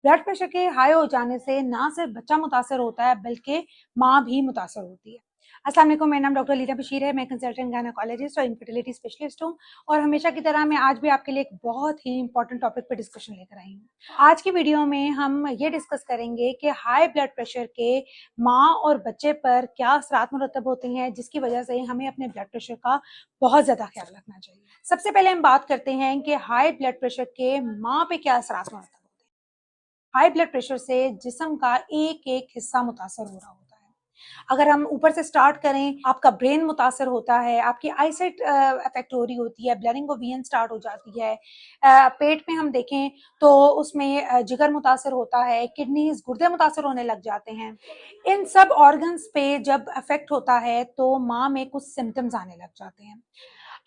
Blood pressure के high हो जाने से ना सिर्फ बच्चा मुतासर होता है बल्कि माँ भी मुतासर होती है। अस्सलाम वालेकुम, मेरा नाम डॉक्टर लीना बशीर है। मैं कंसल्टेंट गायनेकोलॉजिस्ट और इनफर्टिलिटी स्पेशलिस्ट हूँ और हमेशा की तरह मैं आज भी आपके लिए एक बहुत ही इंपॉर्टेंट टॉपिक पर डिस्कशन लेकर आई हूँ। आज की वीडियो में हम ये डिस्कस करेंगे कि हाई ब्लड प्रेशर के माँ और बच्चे पर क्या असरात मुरतब होते हैं, जिसकी वजह से हमें अपने ब्लड प्रेशर का बहुत ज़्यादा ख्याल रखना चाहिए। सबसे पहले हम बात करते हैं कि हाई ब्लड प्रेशर के माँ पे क्या असरात मुरतब होते हैं। हाई ब्लड प्रेशर से जिस्म का एक एक हिस्सा मुतासर हो रहा होता है। अगर हम ऊपर से स्टार्ट करें, आपका ब्रेन मुतासर होता है, आपकी आईसाइट अफेक्ट हो रही होती है, ब्लडिंग ऑफ वेन स्टार्ट हो जाती है। पेट में हम देखें तो उसमें जिगर मुतासर होता है, किडनीज गुर्दे मुतासर होने लग जाते हैं। इन सब ऑर्गन्स पे जब अफेक्ट होता है तो माँ में कुछ सिम्टम्स आने लग जाते हैं।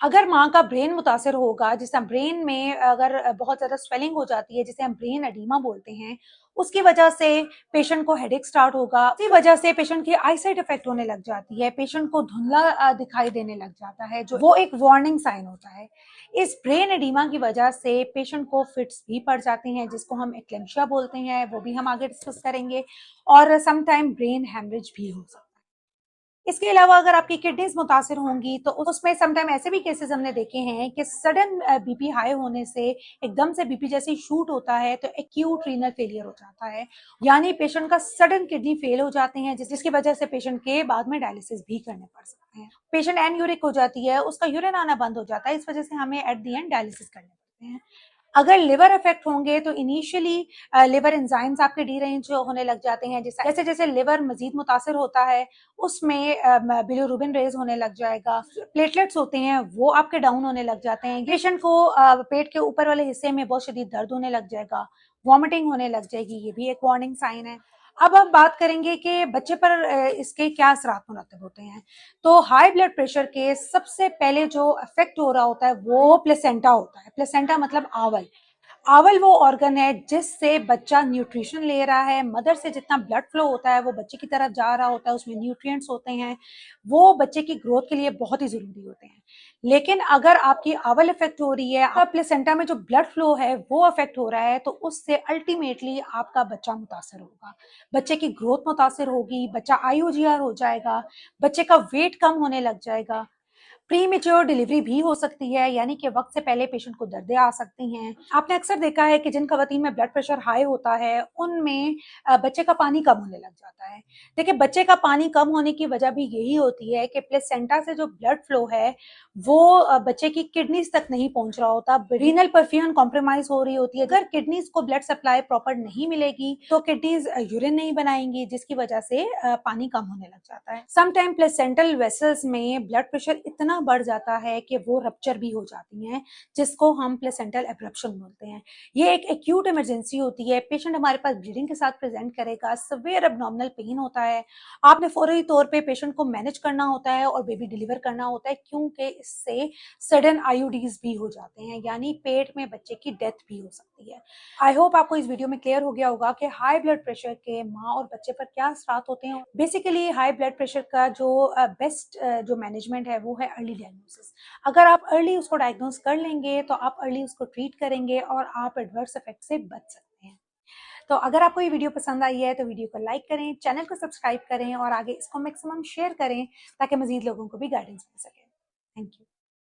अगर माँ का ब्रेन मुतासर होगा, जिससे ब्रेन में अगर बहुत ज़्यादा स्वेलिंग हो जाती है, जिसे हम ब्रेन एडीमा बोलते हैं, उसकी वजह से पेशेंट को हेडेक स्टार्ट होगा। इसी वजह से पेशेंट की आईसाइट इफेक्ट होने लग जाती है, पेशेंट को धुंधला दिखाई देने लग जाता है, जो वो एक वार्निंग साइन होता है। इस ब्रेन एडीमा की वजह से पेशेंट को फिट्स भी पड़ जाते हैं, जिसको हम एक्लेम्शिया बोलते हैं, वो भी हम आगे डिस्कस करेंगे। और समटाइम ब्रेन हेमरेज भी हो सकता है। इसके अलावा अगर आपकी किडनीज मुतासर होंगी तो उसमें समटाइम ऐसे भी केसेस हमने देखे हैं कि सडन बीपी हाई होने से एकदम से बीपी जैसे शूट होता है तो एक्यूट रीनल फेलियर हो जाता है, यानी पेशेंट का सडन किडनी फेल हो जाते हैं, जिसकी वजह से पेशेंट के बाद में डायलिसिस भी करने पड़ सकते हैं। पेशेंट एनयूरिक हो जाती है, उसका यूरिन आना बंद हो जाता है, इस वजह से हमें एट दी एंड डायलिसिस करने पड़ते हैं। अगर लिवर इफेक्ट होंगे तो इनिशियली लिवर एंजाइम्स आपके डीरेंज होने लग जाते हैं। जैसे जैसे लिवर मजीद मुतासर होता है उसमें बिलिरुबिन रेज होने लग जाएगा, प्लेटलेट्स होते हैं वो आपके डाउन होने लग जाते हैं। पेशेंट को पेट के ऊपर वाले हिस्से में बहुत शदीद दर्द होने लग जाएगा, वॉमिटिंग होने लग जाएगी, ये भी एक वार्निंग साइन है। अब हम बात करेंगे कि बच्चे पर इसके क्या असरात मुरतब होते हैं। तो हाई ब्लड प्रेशर के सबसे पहले जो अफेक्ट हो रहा होता है वो प्लेसेंटा होता है। प्लेसेंटा मतलब आवल। आवल वो ऑर्गन है जिससे बच्चा न्यूट्रिशन ले रहा है। मदर से जितना ब्लड फ्लो होता है वो बच्चे की तरफ जा रहा होता है, उसमें न्यूट्रिएंट्स होते हैं, वो बच्चे की ग्रोथ के लिए बहुत ही जरूरी होते हैं। लेकिन अगर आपकी आवल इफेक्ट हो रही है, आपका प्लेसेंटा में जो ब्लड फ्लो है वो अफेक्ट हो रहा है, तो उससे अल्टीमेटली आपका बच्चा मुतासर होगा, बच्चे की ग्रोथ मुतासर होगी, बच्चा आईओजीआर हो जाएगा, बच्चे का वेट कम होने लग जाएगा। प्री मेच्योर डिलीवरी भी हो सकती है, यानी कि वक्त से पहले पेशेंट को दर्दें आ सकती हैं। आपने अक्सर देखा है कि जिन खवातीन में ब्लड प्रेशर हाई होता है उनमें बच्चे का पानी कम होने लग जाता है। देखिए, बच्चे का पानी कम होने की वजह भी यही होती है कि प्लेसेंटा से जो ब्लड फ्लो है वो बच्चे की किडनीज तक नहीं पहुंच रहा होता, रीनल परफ्यूजन कॉम्प्रोमाइज हो रही होती है। अगर किडनीज को ब्लड सप्लाई प्रॉपर नहीं मिलेगी तो किडनीज यूरिन नहीं बनाएंगी, जिसकी वजह से पानी कम होने लग जाता है। समटाइम प्लेसेंटल वेसल्स में ब्लड प्रेशर इतना बढ़ जाता है कि वो रप्चर भी हो जाती हैं, जिसको हम प्लेसेंटल एब्रप्शन बोलते हैं। ये एक एक्यूट इमरजेंसी होती है। पेशेंट हमारे पास ब्लीडिंग के साथ प्रेजेंट करेगा, सिवियर एब्नॉर्मल पेन होता है, आपने फौरी तौर पे पेशेंट को मैनेज करना होता है और बेबी डिलीवर करना होता है, क्योंकि इससे सडन आईयूडीज भी हो जाते हैं, यानी पेट में बच्चे की डेथ भी हो सकती है। आई होप आपको इस वीडियो में क्लियर हो गया होगा कि हाई ब्लड प्रेशर के माँ और बच्चे पर क्या असरात होते हैं। बेसिकली हाई ब्लड प्रेशर का जो बेस्ट जो मैनेजमेंट है वो है अर्ली डायग्नोसिस। अगर आप अर्ली उसको डायग्नोस कर लेंगे तो आप अर्ली उसको ट्रीट करेंगे और आप एडवर्स इफेक्ट से बच सकते हैं। तो अगर आपको ये वीडियो पसंद आई है तो वीडियो को लाइक करें, चैनल को सब्सक्राइब करें और आगे इसको मैक्सिमम शेयर करें ताकि मजीद लोगों को भी गाइडेंस मिल सके। Thank you.